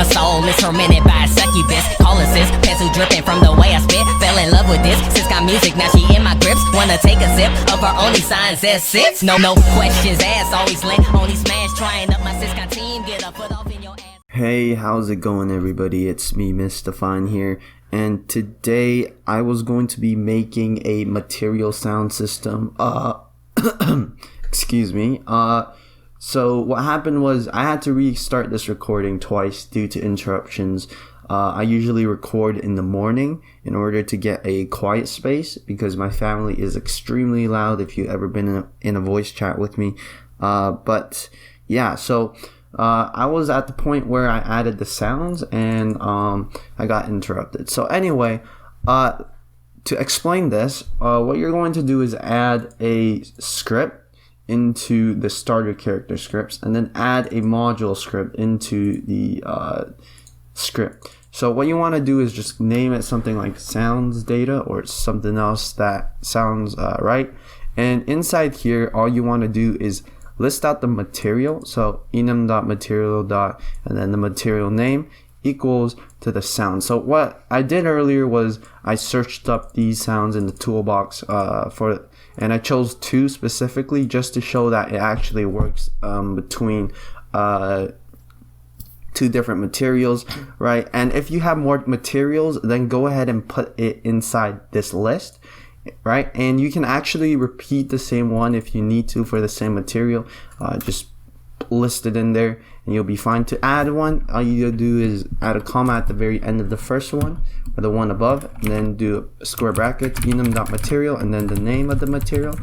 My soul is tormented by a succubus. Call assist, pencil dripping from the way I spit. Fell in love with this, sis got music, now she in my grips. Wanna take a sip of her only signs as six. No questions asked, always late. Only smash, trying up my sis got team. Get a foot off in your ass. Hey, how's it going, everybody? It's me, Mr. Fine here, and today I was going to be making a material sound system. Excuse me. So what happened was I had to restart this recording twice due to interruptions. I usually record in the morning in order to get a quiet space because my family is extremely loud if you've ever been in a voice chat with me. But yeah, so I was at the point where I added the sounds and I got interrupted. So anyway, to explain this, what you're going to do is add a script into the starter character scripts and then add a module script into the script. So what you want to do is just name it something like sounds data or something else that sounds right. And inside here, all you want to do is list out the material. So enum.material. And then the material name equals to the sound. So what I did earlier was I searched up these sounds in the toolbox and I chose two specifically just to show that it actually works between two different materials, right? And if you have more materials, then go ahead and put it inside this list, right? And you can actually repeat the same one if you need to for the same material. Just list it in there and you'll be fine. To add one, all you do is add a comma at the very end of the first one or the one above, and then do a square bracket enum.material and then the name of the material,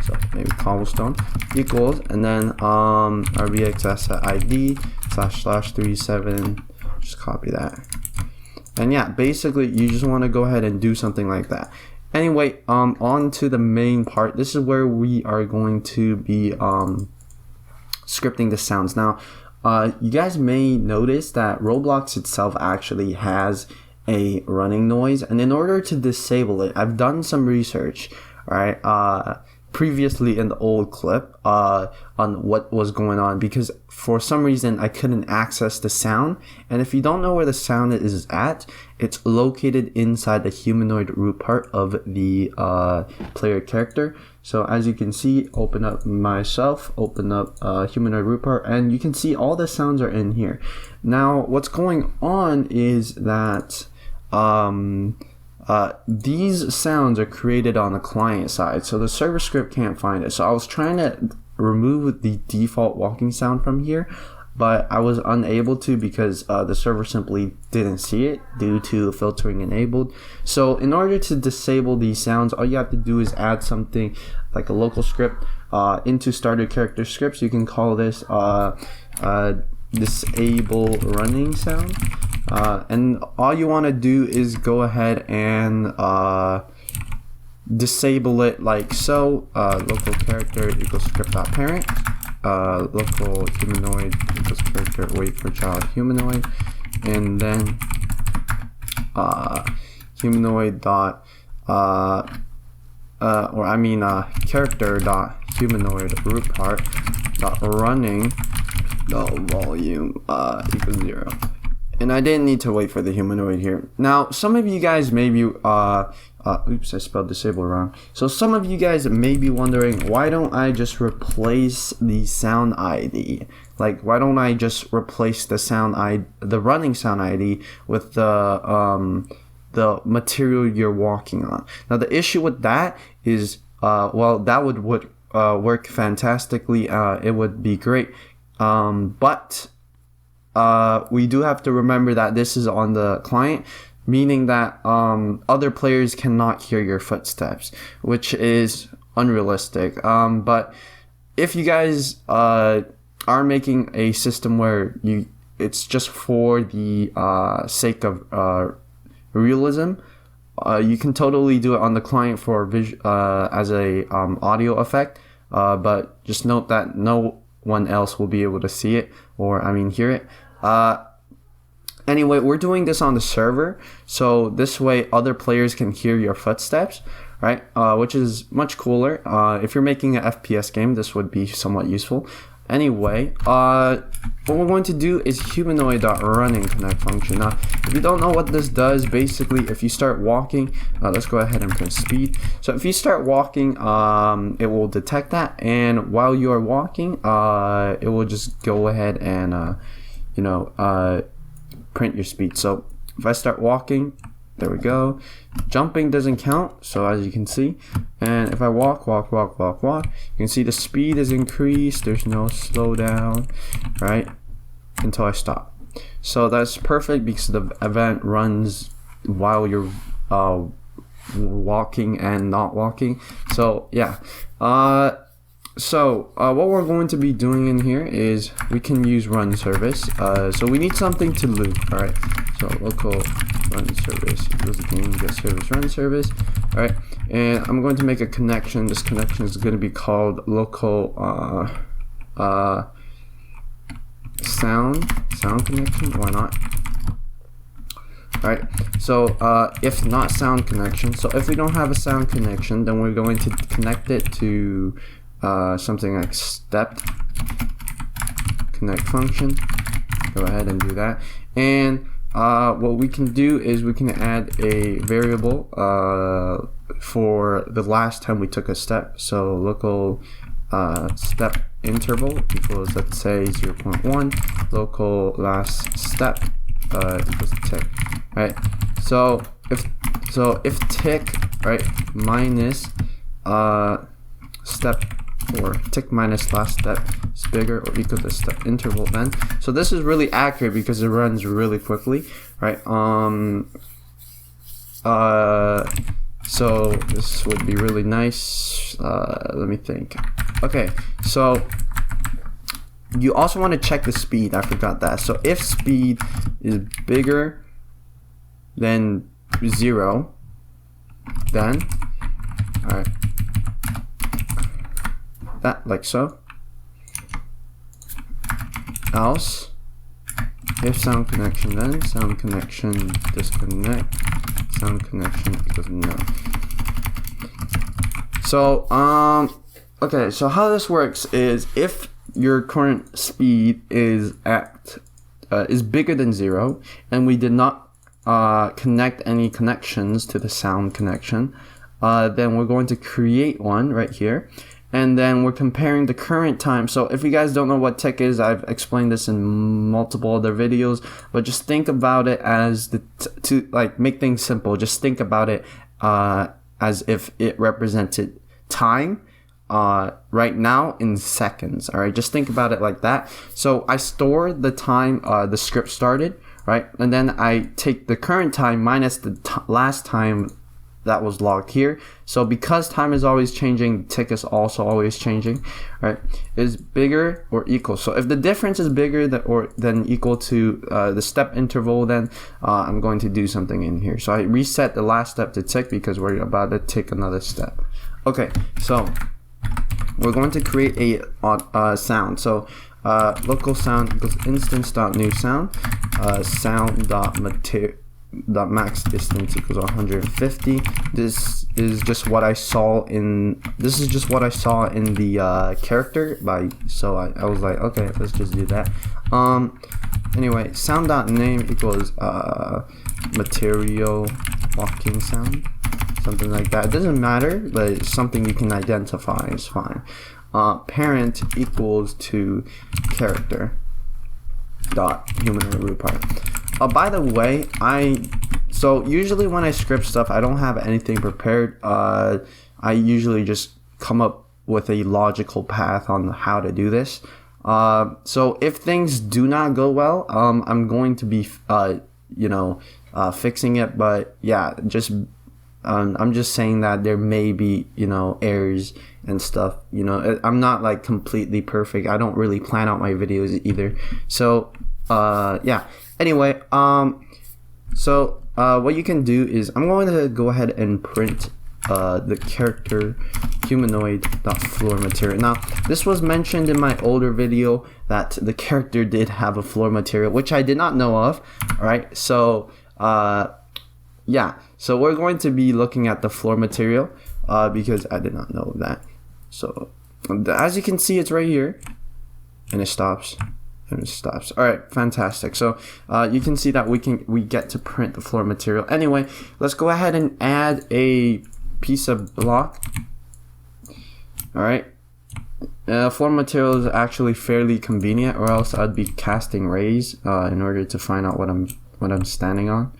so maybe cobblestone, equals, and then rbx_id//37, just copy that. And yeah, basically you just want to go ahead and do something like that. Anyway, on to the main part. This is where we are going to be scripting the sounds. Now, you guys may notice that Roblox itself actually has a running noise, and in order to disable it, I've done some research, right, previously in the old clip on what was going on, because for some reason I couldn't access the sound. And if you don't know where the sound is at, it's located inside the humanoid root part of the player character. So as you can see, open up myself, open up humanoid root part, and you can see all the sounds are in here. Now what's going on is that these sounds are created on the client side, so the server script can't find it. So I was trying to remove the default walking sound from here, but I was unable to because the server simply didn't see it due to filtering enabled. So in order to disable these sounds, all you have to do is add something like a local script into starter character scripts. You can call this disable running sound. And all you want to do is go ahead and disable it like so. Local character equals script.parent, local humanoid equals character wait for child humanoid, and then humanoid dot character dot humanoid root part dot running volume equals 0. And I didn't need to wait for the humanoid here. Now, some of you guys may be, oops, I spelled disable wrong. So some of you guys may be wondering, why don't I just replace the sound ID? Like, why don't I just replace the the running sound ID with the material you're walking on? Now, the issue with that is, well, that would work fantastically. It would be great, but we do have to remember that this is on the client, meaning that other players cannot hear your footsteps, which is unrealistic. But if you guys are making a system where it's just for the sake of realism, you can totally do it on the client for as a audio effect, but just note that no one else will be able to see it, or hear it. Anyway, we're doing this on the server, so this way other players can hear your footsteps, right? Which is much cooler. If you're making an FPS game, this would be somewhat useful. Anyway, what we're going to do is humanoid.running connect function. Now, if you don't know what this does, basically, if you start walking, let's go ahead and print speed. So if you start walking, it will detect that, and while you are walking, it will just go ahead and, print your speed. So if I start walking, there we go. Jumping doesn't count, so as you can see. And if I walk, you can see the speed is increased. There's no slowdown, right? Until I stop. So that's perfect because the event runs while you're walking and not walking. So yeah. What we're going to be doing in here is we can use run service. So we need something to loop. All right. So local run service equals game get service run service. All right. And I'm going to make a connection. This connection is going to be called local sound connection. Why not? All right. So if not sound connection. So if we don't have a sound connection, then we're going to connect it to something like step connect function. Go ahead and do that. And what we can do is we can add a variable for the last time we took a step. So local step interval equals, let's say, 0.1. Local last step equals tick. Right. So if tick, right, minus step, or tick minus last step is bigger or equal to step interval, then so this is really accurate because it runs really quickly, right? So this would be really nice. Let me think. Okay, so you also want to check the speed. I forgot that. So if speed is bigger than 0, then all right, that like so. Else, if sound connection, then sound connection disconnect, sound connection equals no. So okay, so how this works is if your current speed is bigger than 0 and we did not connect any connections to the sound connection, then we're going to create one right here. And then we're comparing the current time. So if you guys don't know what tick is, I've explained this in multiple other videos, but just think about it as to like make things simple. Just think about it as if it represented time right now in seconds. All right, just think about it like that. So I store the time the script started, right? And then I take the current time minus the last time that was logged here. So because time is always changing, tick is also always changing, right? Is bigger or equal. So if the difference is bigger than equal to the step interval, then I'm going to do something in here. So I reset the last step to tick because we're about to tick another step. Okay, so we're going to create a sound. So local sound equals instance.new sound, sound.max distance equals 150. This is just what I saw in the character so I was like, okay, let's just do that. Anyway, sound.name equals material walking sound, something like that. It doesn't matter, but it's something you can identify is fine. Parent equals to character dot human root part. By the way, so usually when I script stuff, I don't have anything prepared. I usually just come up with a logical path on how to do this. So if things do not go well, I'm going to be, fixing it. But yeah, I'm just saying that there may be, errors and stuff. I'm not like completely perfect. I don't really plan out my videos either. So yeah. Anyway, what you can do is I'm going to go ahead and print the character humanoid.floor material. Now, this was mentioned in my older video that the character did have a floor material, which I did not know of. All right, so yeah, so we're going to be looking at the floor material because I did not know that. So as you can see, it's right here. and it stops. And it stops. All right, fantastic. So you can see that we get to print the floor material. Anyway, let's go ahead and add a piece of block. All right. Floor material is actually fairly convenient, or else I'd be casting rays in order to find out what I'm standing on.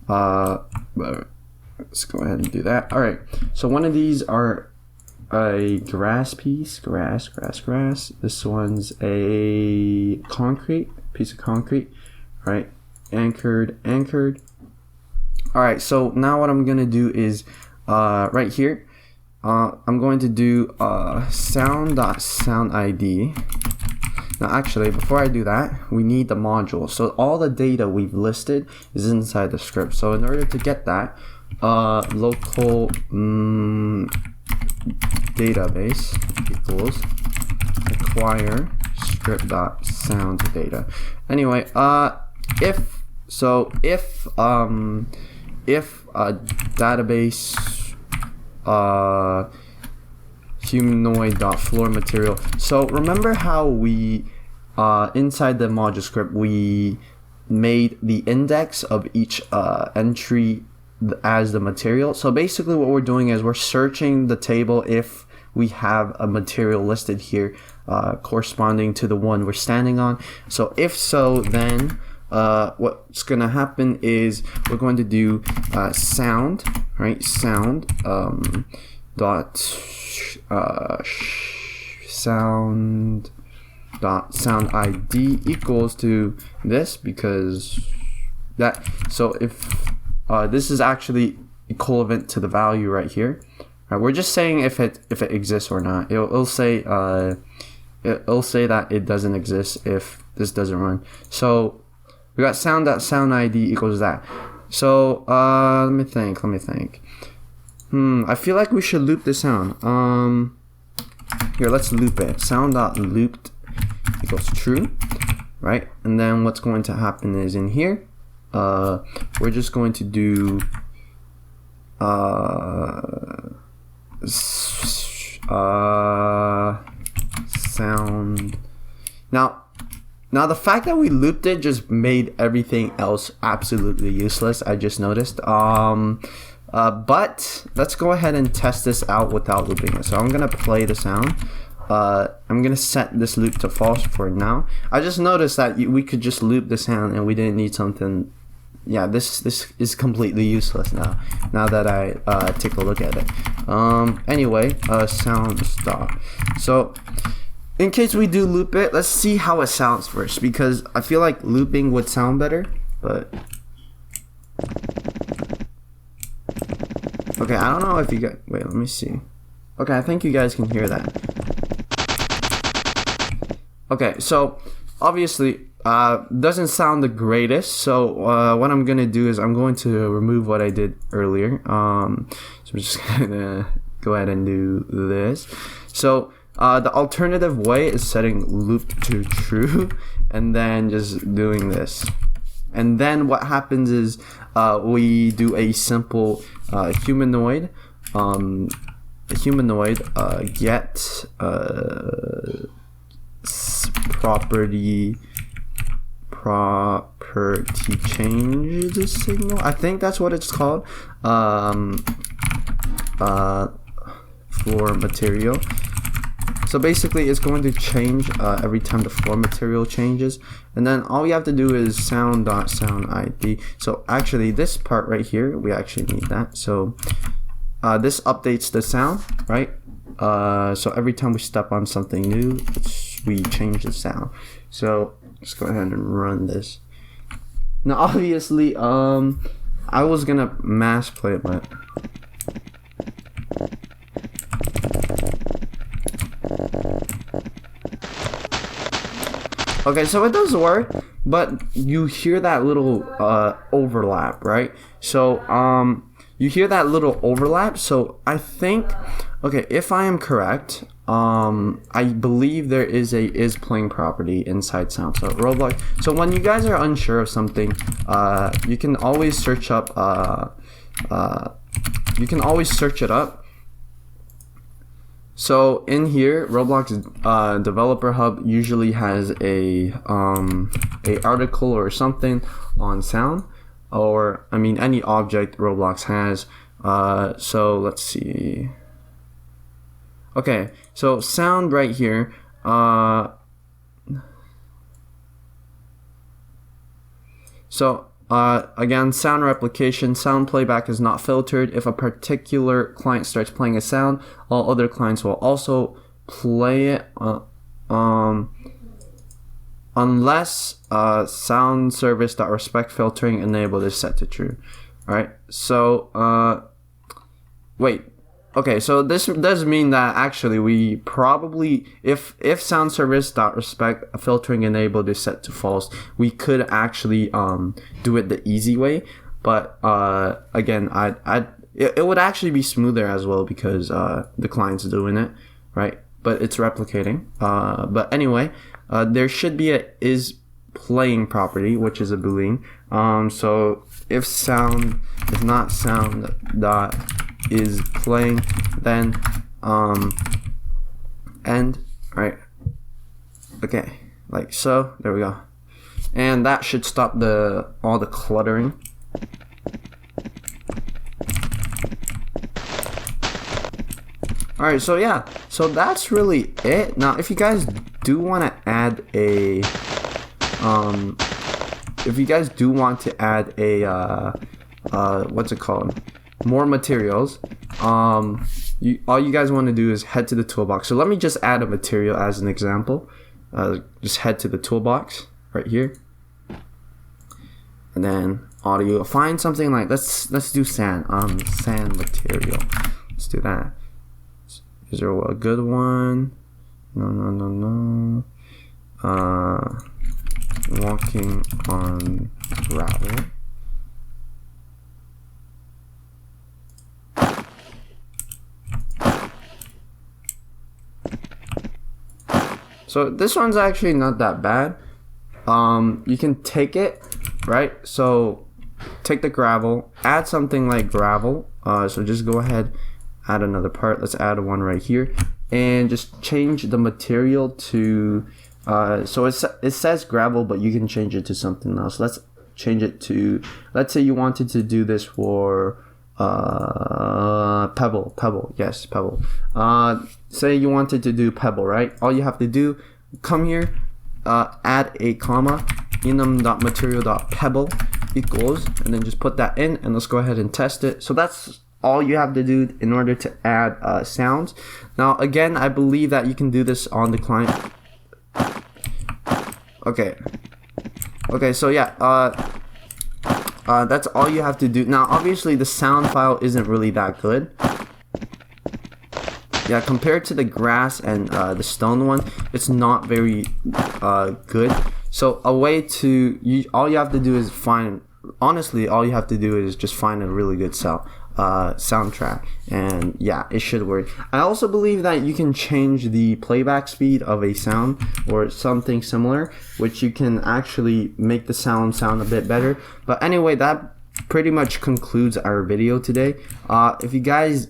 But let's go ahead and do that. All right. So one of these are a grass piece, grass. This one's a piece of concrete, right? Anchored. All right, so now what I'm gonna do is right here, I'm going to do sound.sound ID. Now actually, before I do that, we need the module. So all the data we've listed is inside the script. So in order to get that, local database equals acquire script.sound data. Anyway, if database humanoid.floor material. So remember how we inside the module script we made the index of each entry as the material. So basically what we're doing is we're searching the table if we have a material listed here corresponding to the one we're standing on. So if so, then what's gonna happen is we're going to do sound, right? Sound dot sound ID equals to this, because that, so if this is actually equivalent to the value right here. Right, we're just saying if it exists or not. It'll say that it doesn't exist if this doesn't run. So we got sound.sound ID equals that. So let me think. I feel like we should loop this sound. Here, let's loop it. Sound.looped equals true, right? And then what's going to happen is in here, we're just going to do sound. Now the fact that we looped it just made everything else absolutely useless. I just noticed. But let's go ahead and test this out without looping it. So I'm gonna play the sound. I'm gonna set this loop to false for now. I just noticed that we could just loop the sound and we didn't need something. Yeah, this is completely useless now that I take a look at it. Anyway, sound stop. So in case we do loop it, let's see how it sounds first, because I feel like looping would sound better, but okay, I don't know if you guys, wait, let me see. Okay, I think you guys can hear that. Okay, so obviously doesn't sound the greatest, so what I'm gonna do is I'm going to remove what I did earlier. So I'm just gonna go ahead and do this. So the alternative way is setting loop to true and then just doing this. And then what happens is we do a simple humanoid get property change the signal. I think that's what it's called. Floor material. So basically it's going to change every time the floor material changes, and then all we have to do is sound.sound ID. So actually this part right here, we actually need that. So this updates the sound, right? So every time we step on something new, we change the sound. So let's go ahead and run this. Now obviously I was gonna mass play it, but okay, so it does work, but you hear that little overlap, right? So you hear that little overlap. So I think, okay, if I am correct, I believe there is a playing property inside sound. So Roblox. So when you guys are unsure of something, you can always search up. You can always search it up. So in here, Roblox Developer Hub usually has a article or something on sound, or I mean any object Roblox has. So let's see. Okay, so sound right here. Again, sound replication, sound playback is not filtered. If a particular client starts playing a sound, all other clients will also play it, unless sound service.respect filtering enabled is set to true. Alright, so, wait. Okay, so this does mean that actually we probably, if sound service.respect filtering enabled is set to false, we could actually do it the easy way. But again, it would actually be smoother as well because the client's doing it, right? But it's replicating. But anyway, there should be a is playing property, which is a boolean. So if not sound dot is playing, then end, right? Okay, like so. There we go, and that should stop all the cluttering. All right, so yeah, so that's really it. Now, if you guys do want to add a what's it called? More materials. All you guys want to do is head to the toolbox. So let me just add a material as an example. Just head to the toolbox right here, and then audio. Find something like let's do sand. Sand material. Let's do that. Is there a good one? No. Walking on gravel. So this one's actually not that bad. You can take it, right? So take the gravel, add something like gravel. So just go ahead, add another part. Let's add one right here, and just change the material to. So it says gravel, but you can change it to something else. Let's change it to. Let's say you wanted to do this for pebble. Yes, pebble. Say you wanted to do pebble, right? All you have to do, come here, add a comma, enum.material.pebble equals, and then just put that in, and let's go ahead and test it. So that's all you have to do in order to add sounds. Now again, I believe that you can do this on the client. Okay, so yeah, that's all you have to do. Now obviously the sound file isn't really that good. Yeah, compared to the grass and the stone one, it's not very good. So a way to, all you have to do is find, honestly, all you have to do is just find a really good soundtrack, and yeah, it should work. I also believe that you can change the playback speed of a sound or something similar, which you can actually make the sound a bit better. But anyway, that pretty much concludes our video today. If you guys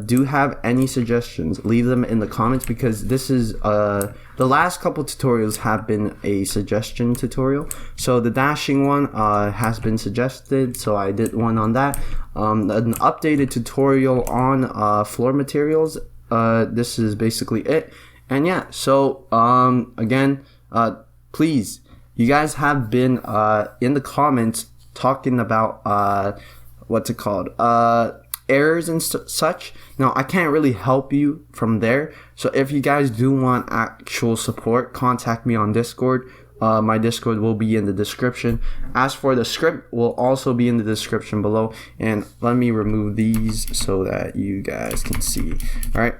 do have any suggestions, leave them in the comments, because this is the last couple tutorials have been a suggestion tutorial. So the dashing one has been suggested, so I did one on that. An updated tutorial on floor materials. This is basically it. And yeah, so again, please, you guys have been in the comments talking about what's it called, errors and such. Now I can't really help you from there, so if you guys do want actual support, contact me on Discord. My Discord will be in the description. As for the script, will also be in the description below. And let me remove these so that you guys can see. All right.